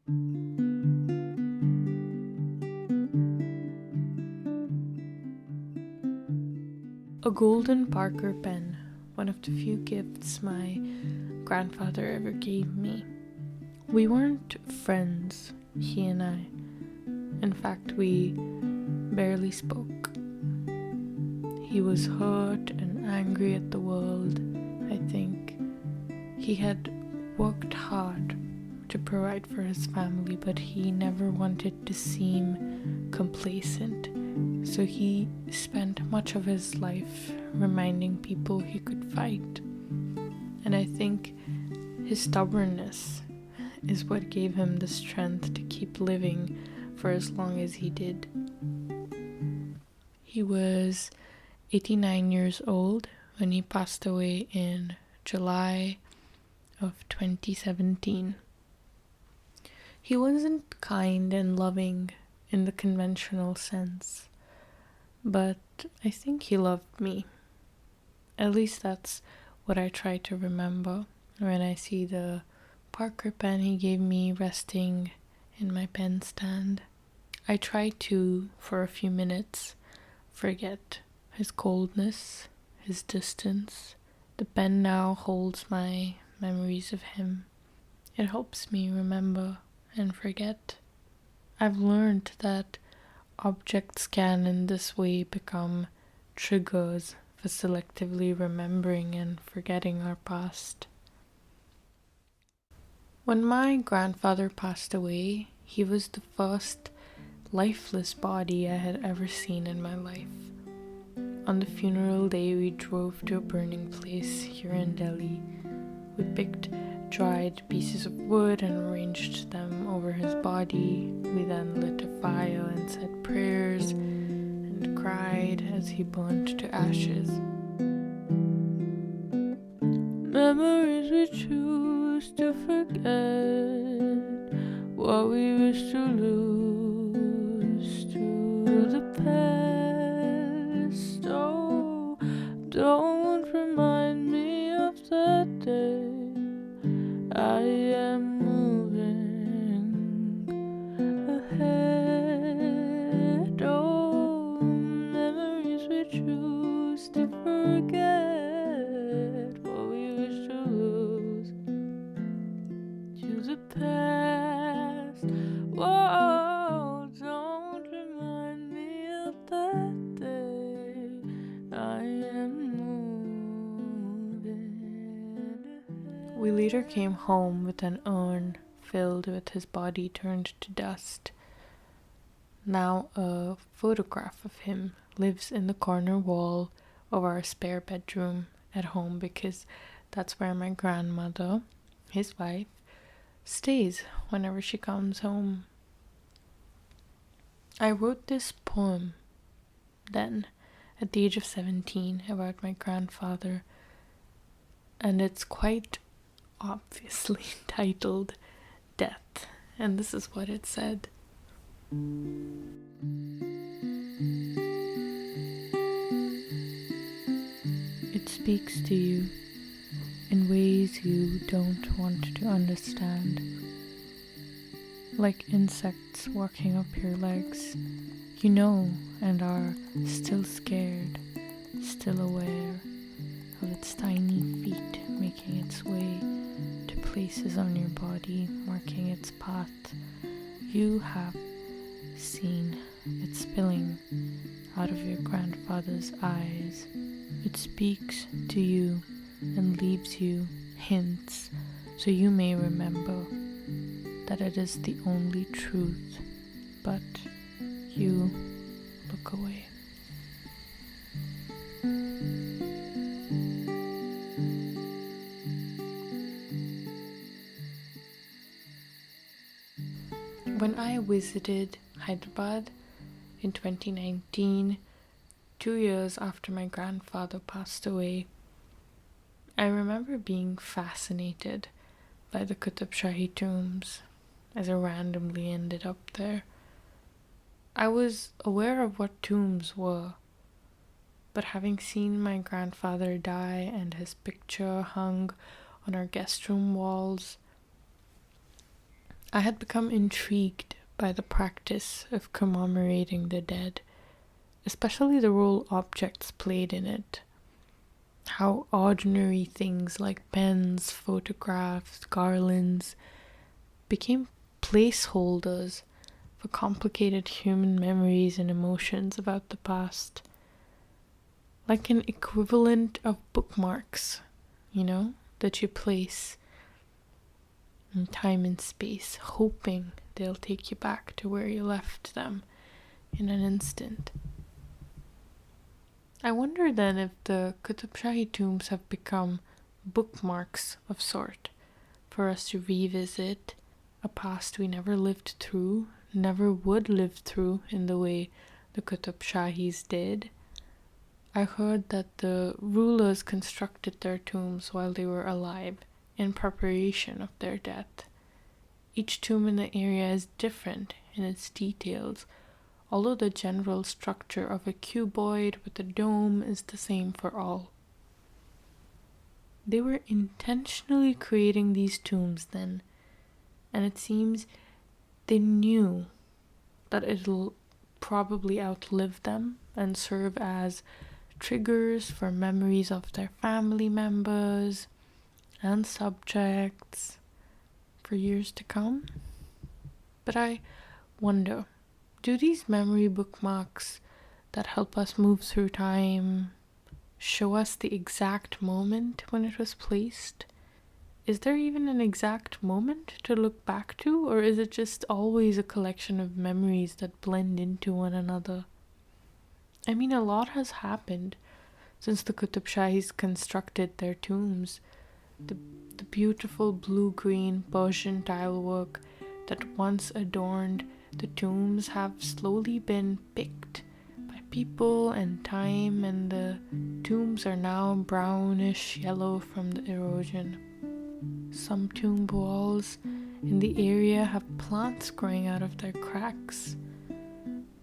A golden Parker pen, one of the few gifts my grandfather ever gave me. We weren't friends, he and I. In fact, we barely spoke. He was hurt and angry at the world, I think. He had worked hard to provide for his family, but he never wanted to seem complacent. So he spent much of his life reminding people he could fight. And I think his stubbornness is what gave him the strength to keep living for as long as he did. He was 89 years old when he passed away in July of 2017. He wasn't kind and loving in the conventional sense, but I think he loved me. At least that's what I try to remember when I see the Parker pen he gave me resting in my pen stand. I try to, for a few minutes, forget his coldness, his distance. The pen now holds my memories of him. It helps me remember and forget. I've learned that objects can in this way become triggers for selectively remembering and forgetting our past. When my grandfather passed away, he was the first lifeless body I had ever seen in my life. On the funeral day, we drove to a burning place here in Delhi. We picked dried pieces of wood and arranged them over his body. We then lit a fire and said prayers and cried as he burned to ashes. Memories we choose to forget, what we wish to lose to the past. Oh, don't remind me of that day. I am moving ahead. Oh, memories we choose to forget, what we wish to lose to the past. Whoa, don't remind me of that day. I am moving ahead. We later came home with an urn filled with his body turned to dust. Now a photograph of him lives in the corner wall of our spare bedroom at home because that's where my grandmother, his wife, stays whenever she comes home. I wrote this poem then, at the age of 17, about my grandfather, and it's quite obviously titled Death, and this is what it said. It speaks to you in ways you don't want to understand. Like insects walking up your legs, you know and are still scared, still aware of its tiny feet making its way to places on your body, marking its path. You have seen it spilling out of your grandfather's eyes. It speaks to you and leaves you hints so you may remember that it is the only truth, but you look away. When I visited Hyderabad in 2019, 2 years after my grandfather passed away, I remember being fascinated by the Qutb Shahi tombs as I randomly ended up there. I was aware of what tombs were, but having seen my grandfather die and his picture hung on our guest room walls, I had become intrigued by the practice of commemorating the dead, especially the role objects played in it. How ordinary things like pens, photographs, garlands became placeholders for complicated human memories and emotions about the past. Like an equivalent of bookmarks, that you place in time and space, hoping they'll take you back to where you left them in an instant. I wonder then if the Qutb Shahi tombs have become bookmarks of sort for us to revisit a past we never lived through, never would live through in the way the Qutb Shahis did. I heard that the rulers constructed their tombs while they were alive in preparation of their death. Each tomb in the area is different in its details, although the general structure of a cuboid with a dome is the same for all. They were intentionally creating these tombs then, and it seems they knew that it'll probably outlive them and serve as triggers for memories of their family members and subjects for years to come. But I wonder, do these memory bookmarks that help us move through time show us the exact moment when it was placed? Is there even an exact moment to look back to, or is it just always a collection of memories that blend into one another? I mean, a lot has happened since the Qutb Shahis constructed their tombs. The beautiful blue-green Persian tilework that once adorned the tombs have slowly been picked by people and time, and the tombs are now brownish yellow from the erosion. Some tomb walls in the area have plants growing out of their cracks,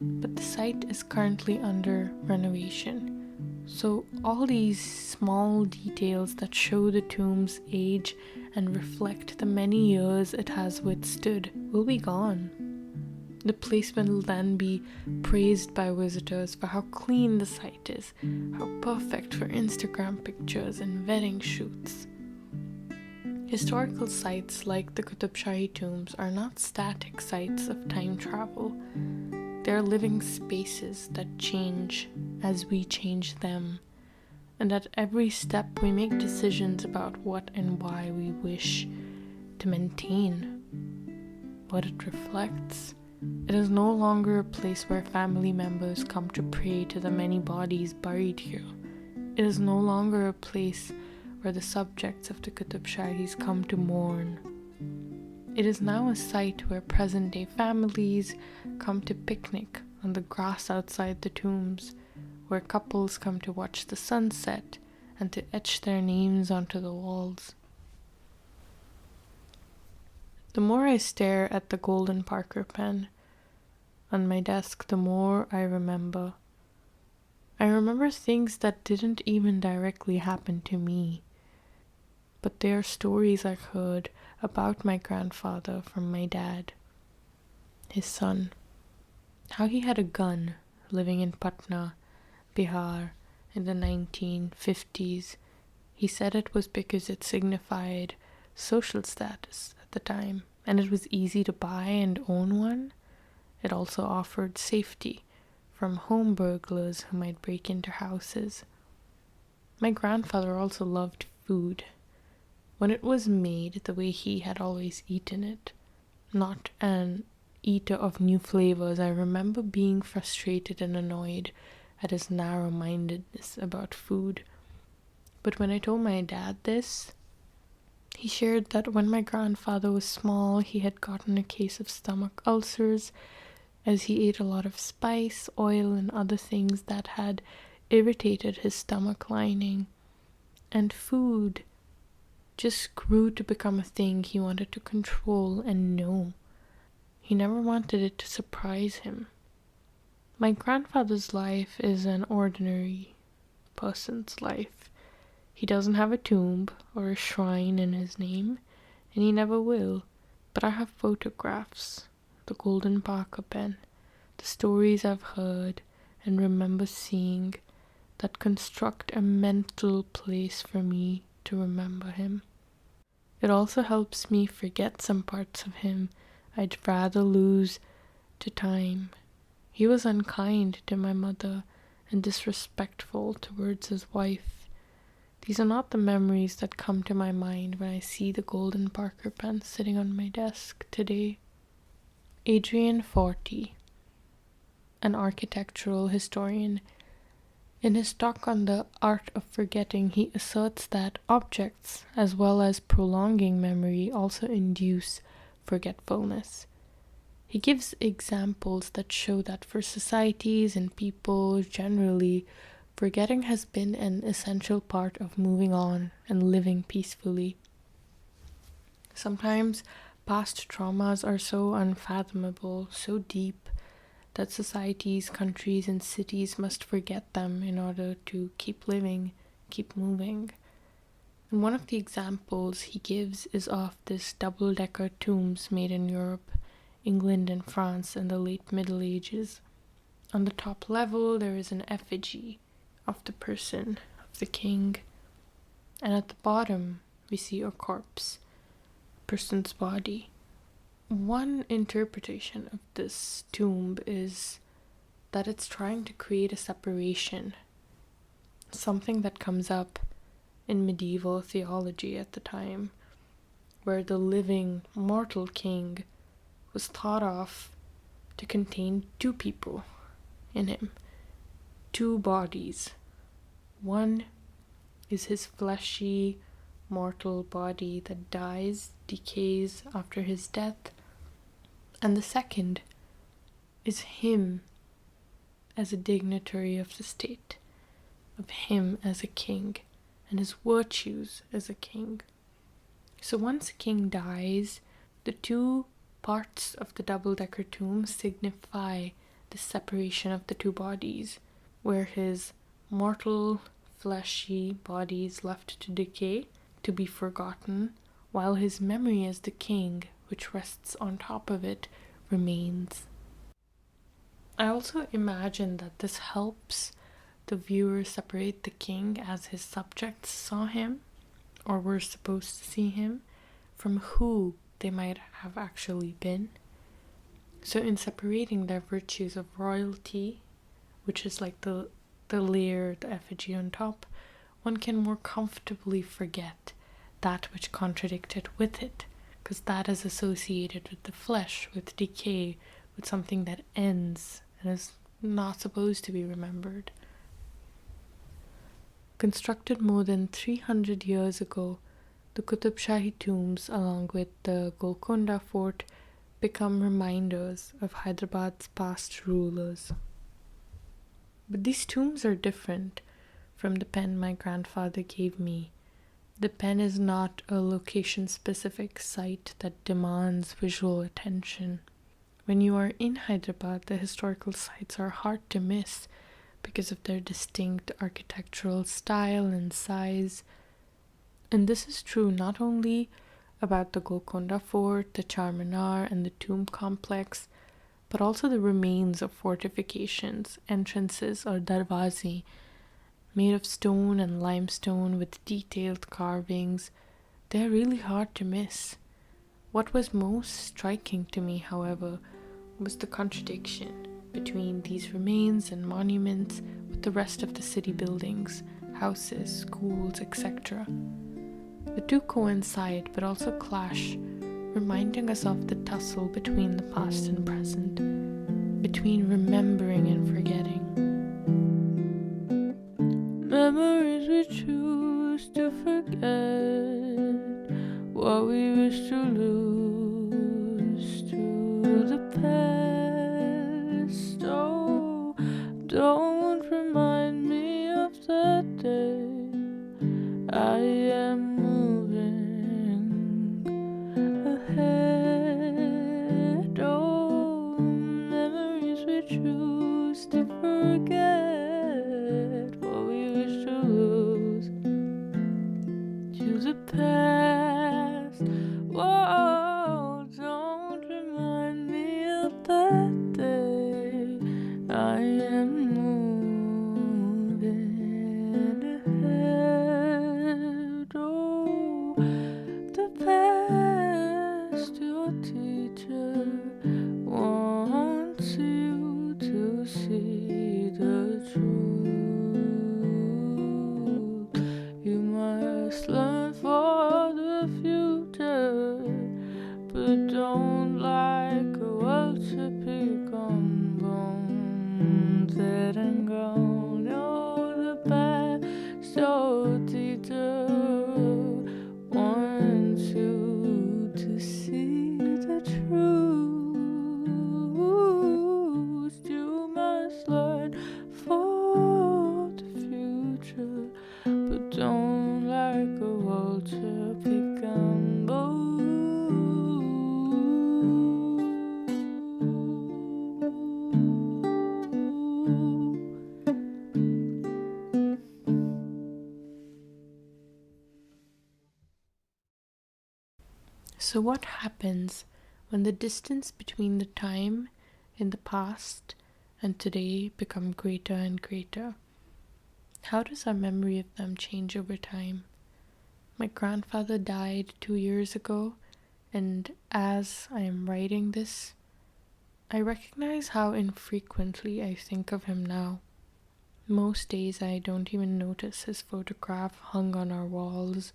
but the site is currently under renovation. So all these small details that show the tomb's age and reflect the many years it has withstood will be gone. The place will then be praised by visitors for how clean the site is, how perfect for Instagram pictures and wedding shoots. Historical sites like the Qutb Shahi tombs are not static sites of time travel. They're living spaces that change as we change them, and at every step we make decisions about what and why we wish to maintain, what it reflects. It is no longer a place where family members come to pray to the many bodies buried here. It is no longer a place where the subjects of the Qutb Shahis come to mourn. It is now a site where present-day families come to picnic on the grass outside the tombs, where couples come to watch the sunset and to etch their names onto the walls. The more I stare at the golden Parker pen on my desk, the more I remember. I remember things that didn't even directly happen to me, but they are stories I heard about my grandfather from my dad, his son. How he had a gun living in Patna, Bihar, in the 1950s. He said it was because it signified social status at the time, and it was easy to buy and own one. It also offered safety from home burglars who might break into houses. My grandfather also loved food, when it was made the way he had always eaten it. Not an eater of new flavors, I remember being frustrated and annoyed at his narrow-mindedness about food. But when I told my dad this, he shared that when my grandfather was small, he had gotten a case of stomach ulcers as he ate a lot of spice, oil, and other things that had irritated his stomach lining. And food just grew to become a thing he wanted to control and know. He never wanted it to surprise him. My grandfather's life is an ordinary person's life. He doesn't have a tomb or a shrine in his name, and he never will. But I have photographs, the golden Parker pen, the stories I've heard and remember seeing that construct a mental place for me to remember him. It also helps me forget some parts of him I'd rather lose to time. He was unkind to my mother and disrespectful towards his wife. These are not the memories that come to my mind when I see the golden Parker pen sitting on my desk today. Adrian Forty, an architectural historian, in his talk on the art of forgetting, he asserts that objects, as well as prolonging memory, also induce forgetfulness. He gives examples that show that for societies and people generally, forgetting has been an essential part of moving on and living peacefully. Sometimes past traumas are so unfathomable, so deep, that societies, countries, and cities must forget them in order to keep living, keep moving. And one of the examples he gives is of this double-decker tombs made in Europe, England, and France in the late Middle Ages. On the top level, there is an effigy of the person, of the king, and at the bottom, we see a corpse, a person's body. One interpretation of this tomb is that it's trying to create a separation, something that comes up in medieval theology at the time, where the living mortal king was thought of to contain two people in him, two bodies. One is his fleshy, mortal body that dies, decays after his death, and the second is him as a dignitary of the state, of him as a king, and his virtues as a king. So once a king dies, the two parts of the double-decker tomb signify the separation of the two bodies, where his mortal, fleshy body is left to decay, to be forgotten, while his memory as the king, which rests on top of it, remains. I also imagine that this helps the viewer separate the king as his subjects saw him, or were supposed to see him, from who they might have actually been. So in separating their virtues of royalty, which is like the layer, the effigy on top, one can more comfortably forget that which contradicted with it, because that is associated with the flesh, with decay, with something that ends and is not supposed to be remembered. Constructed more than 300 years ago, the Qutub Shahi tombs, along with the Golconda fort, become reminders of Hyderabad's past rulers. But these tombs are different from the pen my grandfather gave me. The pen is not a location-specific site that demands visual attention. When you are in Hyderabad, the historical sites are hard to miss because of their distinct architectural style and size. And this is true not only about the Golconda Fort, the Charminar, and the tomb complex, but also the remains of fortifications, entrances, or darwazi, made of stone and limestone with detailed carvings. They're really hard to miss. What was most striking to me, however, was the contradiction between these remains and monuments with the rest of the city buildings, houses, schools, etc. The two coincide but also clash, reminding us of the tussle between the past and present, between remembering and forgetting. Memories we choose to forget, what we wish to lose to the past. Oh, don't remind me of that day. I am moving ahead. Oh, memories we choose to forget, what we wish to lose that day I am moving ahead. Oh, the past, your teacher wants you to see the truth. You must learn for the future, but don't like a vulture pick on bones that and gone. Oh, the past, your teacher wants you to see the truth. You must learn for the future, but don't like a vulture pick on bones. So, what happens when the distance between the time in the past and today become greater and greater? How does our memory of them change over time? My grandfather died 2 years ago, and as I am writing this, I recognize how infrequently I think of him now. Most days I don't even notice his photograph hung on our walls.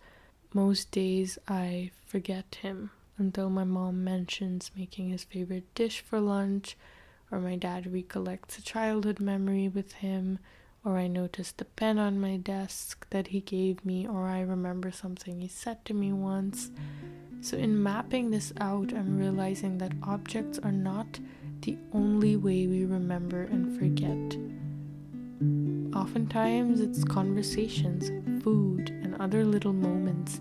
Most days I forget him until my mom mentions making his favorite dish for lunch, or my dad recollects a childhood memory with him, or I notice the pen on my desk that he gave me, or I remember something he said to me once. So in mapping this out, I'm realizing that objects are not the only way we remember and forget. Oftentimes it's conversations, food, and other little moments